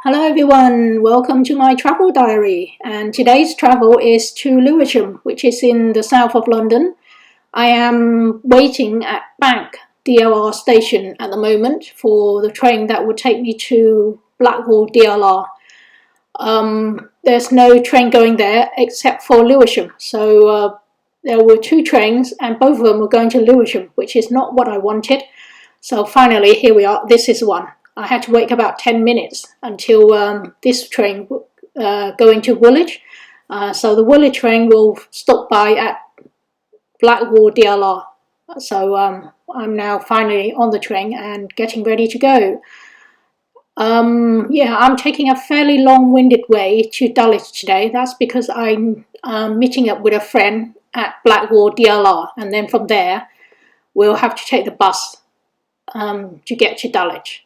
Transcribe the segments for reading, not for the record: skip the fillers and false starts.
Hello everyone, welcome to my travel diary, and today's travel is to Lewisham, which is in the south of London. I am waiting at Bank DLR station at the moment for the train that will take me to Blackwall DLR. There's no train going there except for Lewisham, so there were two trains and both of them were going to Lewisham, which is not what I wanted. So finally, here we are, this is one. I had to wait about 10 minutes until this train going to Woolwich. So the Woolwich train will stop by at Blackwall DLR. So I'm now finally on the train and getting ready to go. Yeah, I'm taking a fairly long-winded way to Dulwich today. That's because I'm meeting up with a friend at Blackwall DLR, and then from there we'll have to take the bus to get to Dulwich.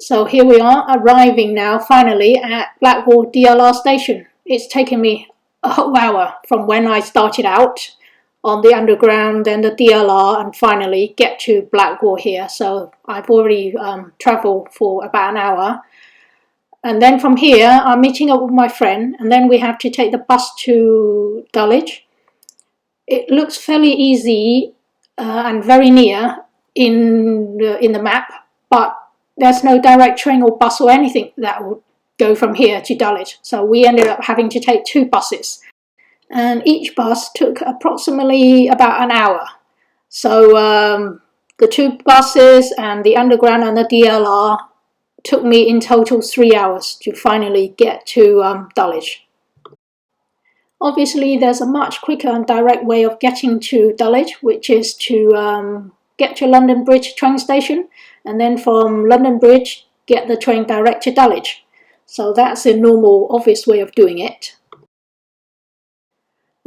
So here we are, arriving now finally at Blackwall DLR station. It's taken me a whole hour from when I started out on the underground, then the DLR, and finally get to Blackwall here. So I've already travelled for about an hour. And then from here, I'm meeting up with my friend, and then we have to take the bus to Dulwich. It looks fairly easy and very near in the map, but there's no direct train or bus or anything that would go from here to Dulwich. So we ended up having to take two buses. And each bus took approximately about an hour. So the two buses and the underground and the DLR took me in total 3 hours to finally get to Dulwich. Obviously, there's a much quicker and direct way of getting to Dulwich, which is to get to London Bridge train station, and then from London Bridge get the train direct to Dulwich. So that's a normal, obvious way of doing it.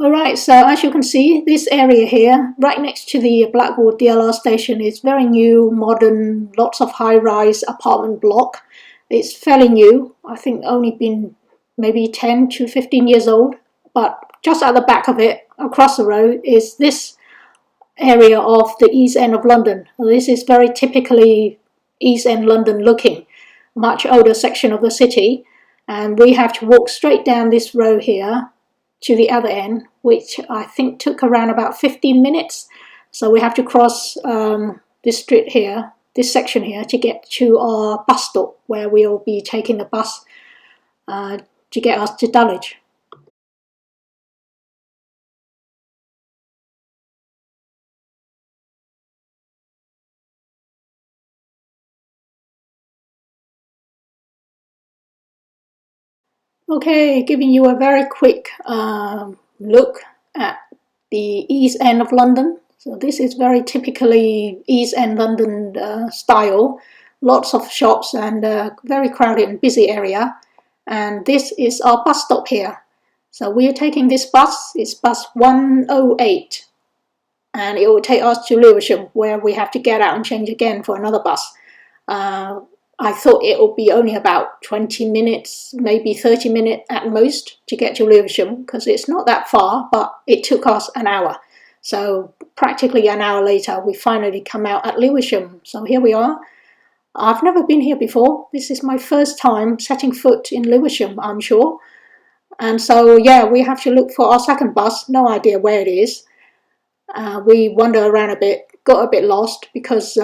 Alright, so as you can see, this area here, right next to the Blackwall DLR station, is very new, modern, lots of high-rise apartment block. It's fairly new, I think only been maybe 10 to 15 years old, but just at the back of it, across the road, is this area of the East End of London. This is very typically East End London looking, much older section of the city, and we have to walk straight down this road here to the other end, which I think took around about 15 minutes. So we have to cross this street here, this section here, to get to our bus stop where we'll be taking the bus to get us to Dulwich. Okay, giving you a very quick look at the East End of London. So this is very typically East End London style. Lots of shops and very crowded and busy area. And this is our bus stop here. So we are taking this bus, it's bus 108. And it will take us to Lewisham, where we have to get out and change again for another bus. I thought it would be only about 20 minutes, maybe 30 minutes at most to get to Lewisham, because it's not that far, but it took us an hour. So practically an hour later, we finally come out at Lewisham. So here we are. I've never been here before. This is my first time setting foot in Lewisham, I'm sure. And so, yeah, we have to look for our second bus. No idea where it is. We wander around a bit, got a bit lost because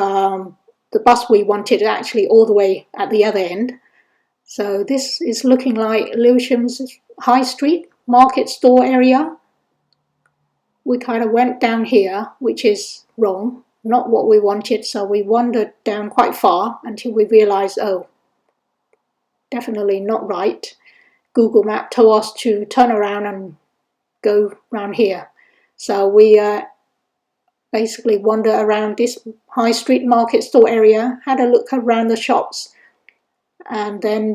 the bus we wanted actually all the way at the other end. So this is looking like Lewisham's High Street market store area. We kind of went down here, which is wrong, not what we wanted. So we wandered down quite far until we realized, oh, definitely not right. Google Map told us to turn around and go around here. So we basically wander around this high street market store area, had a look around the shops, and then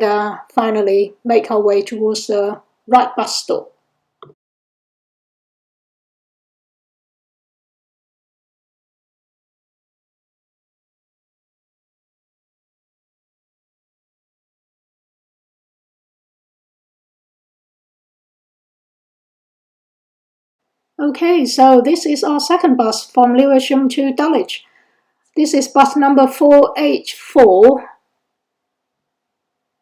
finally make our way towards the right bus stop. Okay, so this is our second bus from Lewisham to Dulwich. This is bus number 4H4,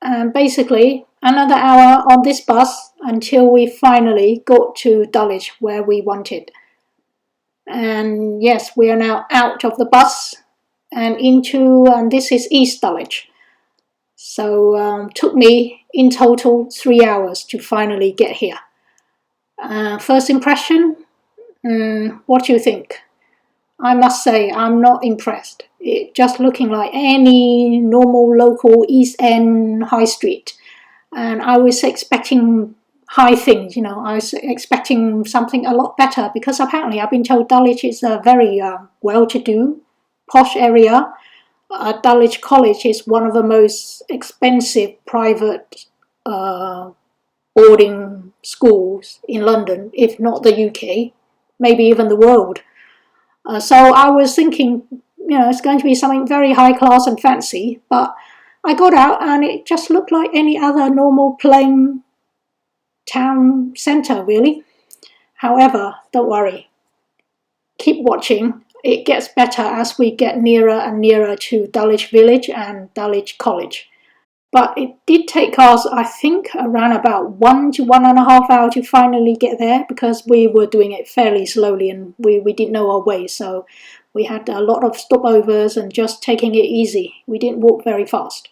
And basically another hour on this bus until we finally got to Dulwich where we wanted. And yes, we are now out of the bus and and this is East Dulwich. So took me in total 3 hours to finally get here. First impression, what do you think? I must say I'm not impressed. It just looking like any normal local East End high street. And I was expecting high things, I was expecting something a lot better because apparently I've been told Dulwich is a very well-to-do, posh area. Dulwich College is one of the most expensive private boarding schools in London, if not the UK, maybe even the world. So I was thinking, it's going to be something very high class and fancy, but I got out and it just looked like any other normal plain town centre, really. However, don't worry. Keep watching. It gets better as we get nearer and nearer to Dulwich Village and Dulwich College. But it did take us, I think, around about 1 to 1.5 hours to finally get there because we were doing it fairly slowly and we didn't know our way. So we had a lot of stopovers and just taking it easy. We didn't walk very fast.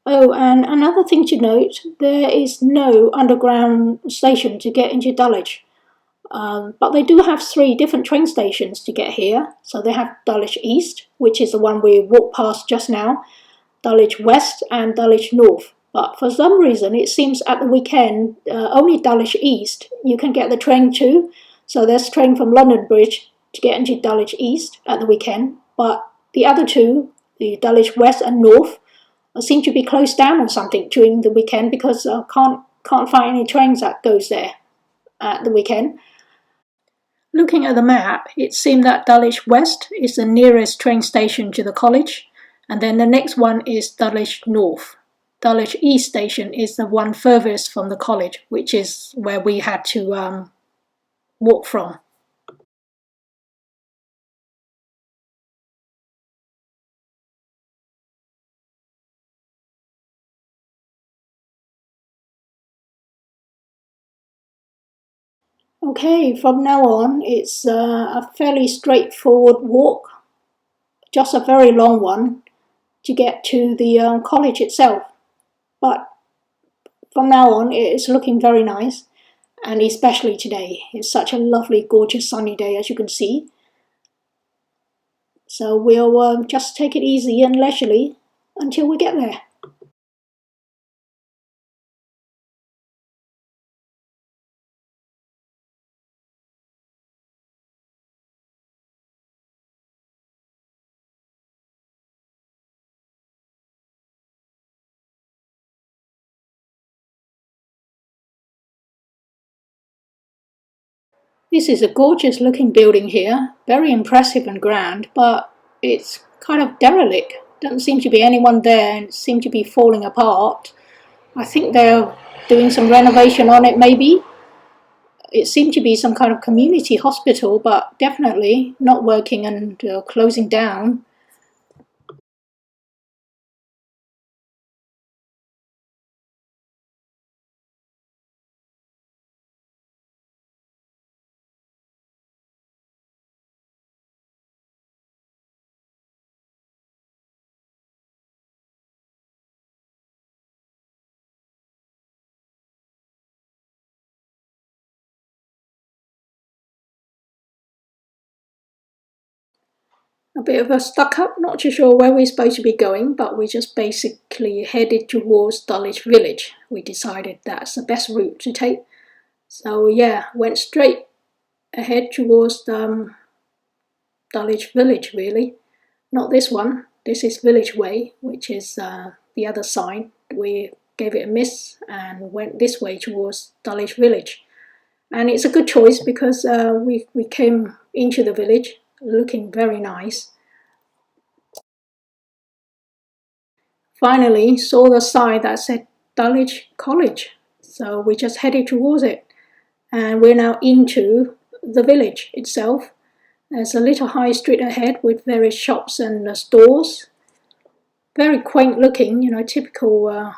Oh, and another thing to note, there is no underground station to get into Dulwich. But they do have 3 different train stations to get here. So they have Dulwich East, which is the one we walked past just now, Dulwich West and Dulwich North. But for some reason, it seems at the weekend, only Dulwich East you can get the train to. So there's a train from London Bridge to get into Dulwich East at the weekend. But the other 2, the Dulwich West and North, seem to be closed down or something during the weekend because can't find any trains that goes there at the weekend. Looking at the map, it seemed that Dulwich West is the nearest train station to the college, and then the next one is Dulwich North. Dulwich East station is the one furthest from the college, which is where we had to walk from. Okay, from now on, it's a fairly straightforward walk, just a very long one, to get to the college itself. But from now on, it's looking very nice, and especially today. It's such a lovely, gorgeous, sunny day, as you can see. So we'll just take it easy and leisurely until we get there. This is a gorgeous looking building here, very impressive and grand, but it's kind of derelict. Doesn't seem to be anyone there and it seems to be falling apart. I think they're doing some renovation on it maybe. It seemed to be some kind of community hospital, but definitely not working and closing down. A bit of a stuck up, not too sure where we're supposed to be going, but we just basically headed towards Dulwich Village. We decided that's the best route to take. So yeah, went straight ahead towards Dulwich Village really. Not this one, this is Village Way, which is the other side. We gave it a miss and went this way towards Dulwich Village. And it's a good choice because we came into the village looking very nice. Finally saw the sign that said Dulwich College, so we just headed towards it. And we're now into the village itself. There's a little high street ahead with various shops and stores. Very quaint looking, typical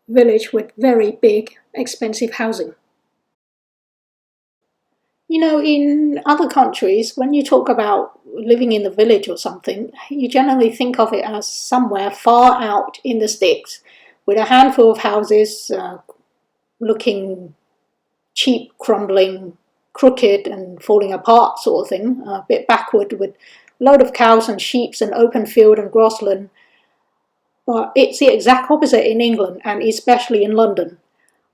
village with very big, expensive housing. In other countries, when you talk about living in the village or something, you generally think of it as somewhere far out in the sticks with a handful of houses looking cheap, crumbling, crooked, and falling apart, sort of thing, a bit backward with a load of cows and sheep and open field and grassland. But it's the exact opposite in England and especially in London.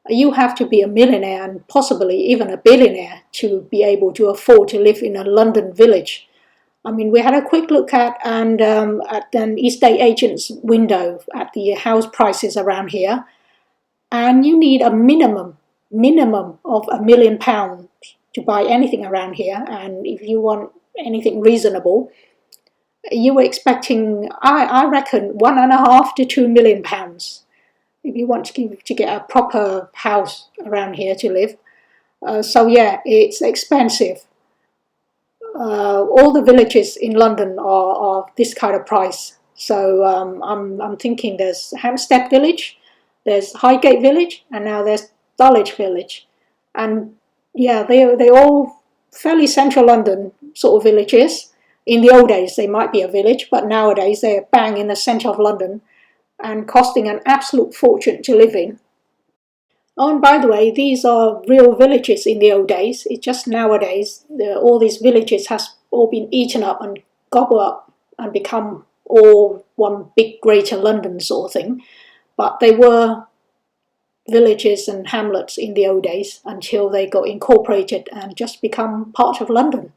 You have to be a millionaire and possibly even a billionaire to be able to afford to live in a London village. I mean, we had a quick look at an estate agent's window at the house prices around here, and you need a minimum of £1 million to buy anything around here. And if you want anything reasonable, you were expecting, I reckon, £1.5 to £2 million if you want to get a proper house around here to live. So yeah, it's expensive. All the villages in London are this kind of price. So I'm thinking there's Hampstead Village, there's Highgate Village, and now there's Dulwich Village, and yeah, they all fairly central London sort of villages. In the old days, they might be a village, but nowadays they're bang in the centre of London and costing an absolute fortune to live in. Oh, and by the way, these are real villages in the old days. It's just nowadays, all these villages has all been eaten up and gobbled up and become all one big greater London sort of thing. But they were villages and hamlets in the old days until they got incorporated and just become part of London.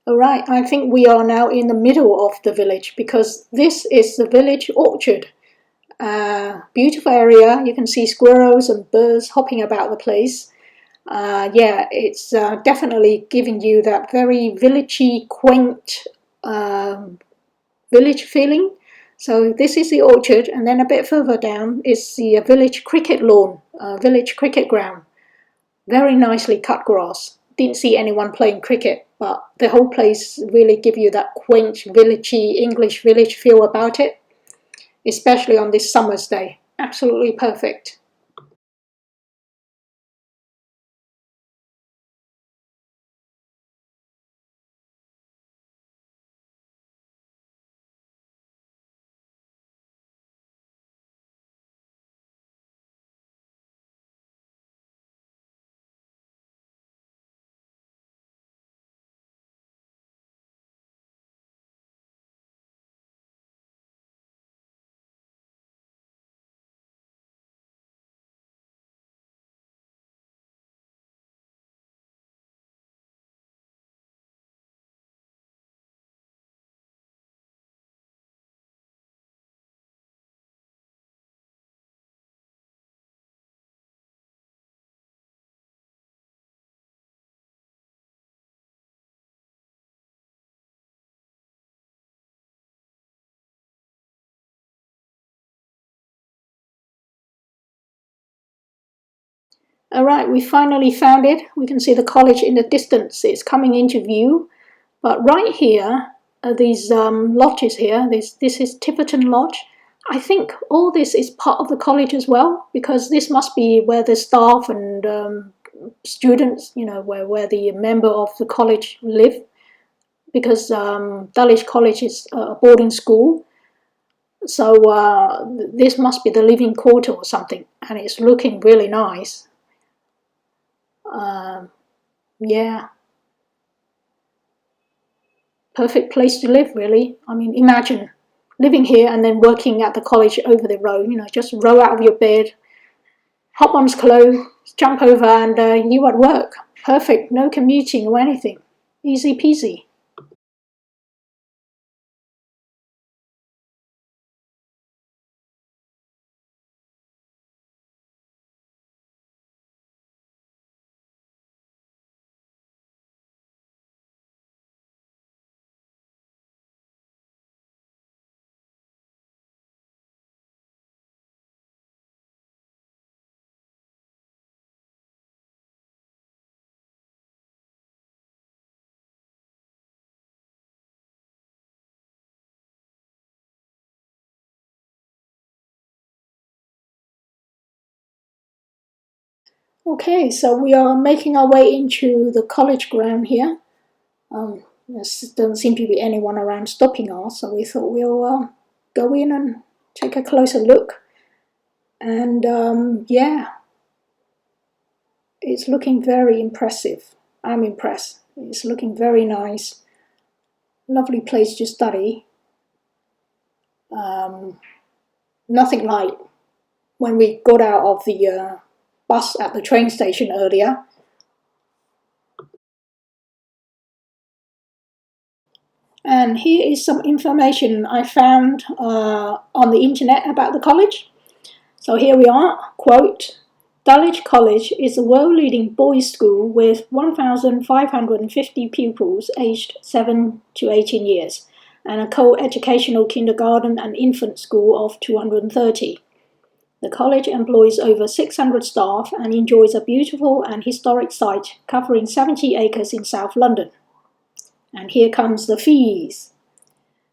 All right, I think we are now in the middle of the village because this is the village orchard. Beautiful area. You can see squirrels and birds hopping about the place. Yeah, it's definitely giving you that very villagey, quaint village feeling. So this is the orchard, and then a bit further down is the village cricket lawn, village cricket ground. Very nicely cut grass. Didn't see anyone playing cricket, but the whole place really give you that quaint, villagey English village feel about it, especially on this summer's day. Absolutely perfect. All right, we finally found it. We can see the college in the distance. It's coming into view. But right here are these lodges here. This is Tiverton Lodge. I think all this is part of the college as well, because this must be where the staff and students, where the member of the college live, because Dulwich College is a boarding school. So this must be the living quarter or something, and it's looking really nice. Um, yeah, perfect place to live, really. I mean, imagine living here and then working at the college over the road. Just roll out of your bed, hop on clothes, jump over, and you at work. Perfect, no commuting or anything. Easy peasy. Okay, so we are making our way into the college ground here. There doesn't seem to be anyone around stopping us, so we thought we'll go in and take a closer look. And yeah, it's looking very impressive. I'm impressed. It's looking very nice. Lovely place to study. Nothing like when we got out of the bus at the train station earlier. And here is some information I found on the internet about the college. So here we are, quote, Dulwich College is a world-leading boys' school with 1,550 pupils aged 7 to 18 years and a co-educational kindergarten and infant school of 230. The college employs over 600 staff and enjoys a beautiful and historic site covering 70 acres in South London. And here comes the fees.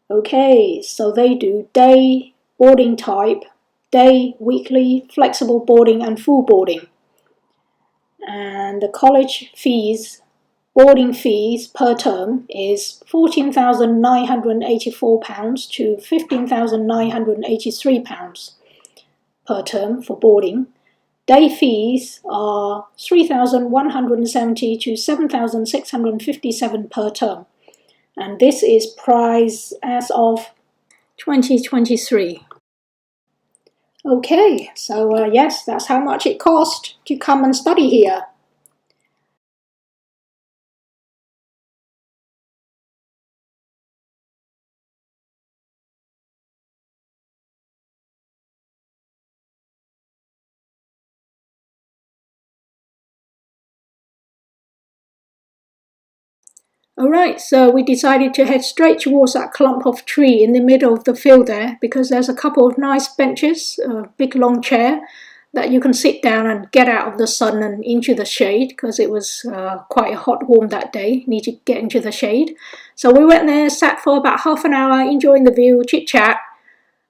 Okay, so they do day, boarding type, day, weekly, flexible boarding and full boarding. And the college fees, boarding fees per term is £14,984 to £15,983 per term for boarding. Day fees are £3,170 to £7,657 per term. And this is price as of 2023. Okay, so yes, that's how much it cost to come and study here. Alright, so we decided to head straight towards that clump of tree in the middle of the field there because there's a couple of nice benches, a big long chair that you can sit down and get out of the sun and into the shade because it was quite hot, warm that day, need to get into the shade. So we went there, sat for about half an hour, enjoying the view, chit-chat,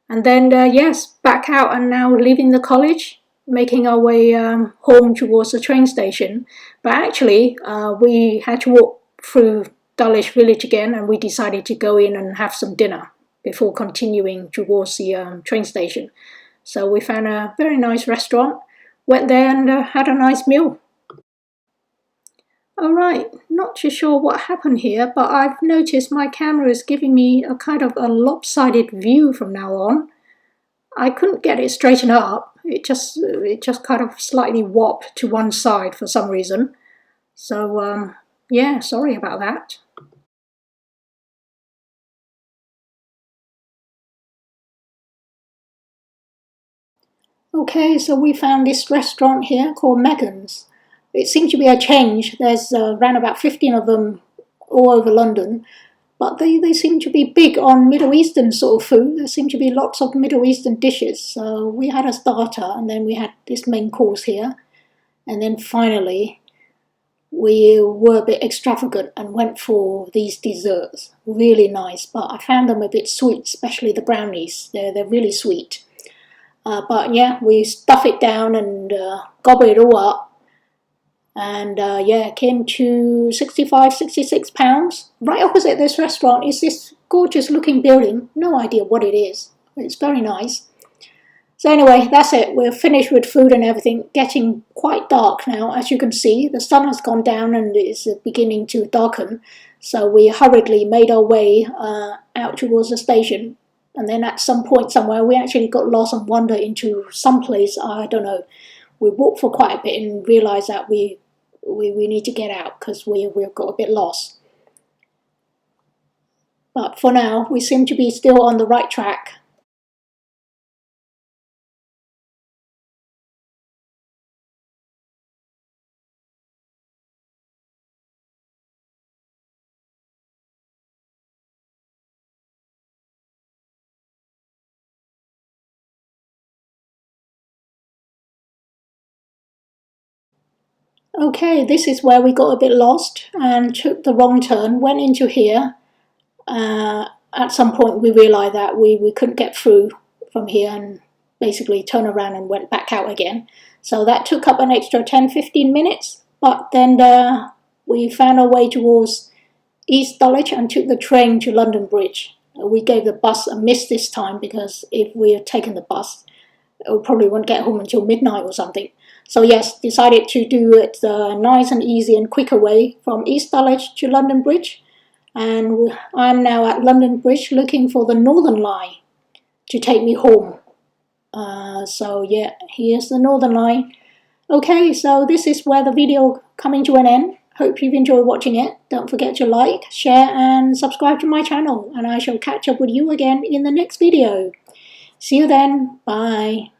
and then yes, back out and now leaving the college, making our way home towards the train station. But actually, we had to walk through Dulwich village again, and we decided to go in and have some dinner before continuing towards the train station. So we found a very nice restaurant, went there and had a nice meal. Alright, not too sure what happened here, but I've noticed my camera is giving me a kind of a lopsided view from now on. I couldn't get it straightened up. It just kind of slightly warped to one side for some reason. So yeah, sorry about that. Okay, so we found this restaurant here called Megan's. It seemed to be a change. There's around about 15 of them all over London, but they seem to be big on Middle Eastern sort of food. There seem to be lots of Middle Eastern dishes. So we had a starter, and then we had this main course here, and then finally we were a bit extravagant and went for these desserts. Really nice, but I found them a bit sweet, especially the brownies. They're really sweet. But yeah, we stuff it down and gobble it all up. And yeah, it came to £65–66. Right opposite this restaurant is this gorgeous looking building. No idea what it is. It's very nice. So anyway, that's it. We're finished with food and everything. Getting quite dark now, as you can see. The sun has gone down and it's beginning to darken. So we hurriedly made our way out towards the station. And then at some point somewhere, we actually got lost and wandered into some place, I don't know. We walked for quite a bit and realised that we need to get out because we've got a bit lost. But for now, we seem to be still on the right track. Okay, this is where we got a bit lost and took the wrong turn, went into here. At some point we realised that we couldn't get through from here and basically turned around and went back out again. So that took up an extra 10-15 minutes. But then we found our way towards East Dulwich and took the train to London Bridge. We gave the bus a miss this time because if we had taken the bus, we probably won't get home until midnight or something. So yes, decided to do it the nice and easy and quicker way from East Dulwich to London Bridge. And I'm now at London Bridge looking for the Northern Line to take me home. So yeah, here's the Northern Line. Okay, so this is where the video coming to an end. Hope you've enjoyed watching it. Don't forget to like, share and subscribe to my channel. And I shall catch up with you again in the next video. See you then. Bye.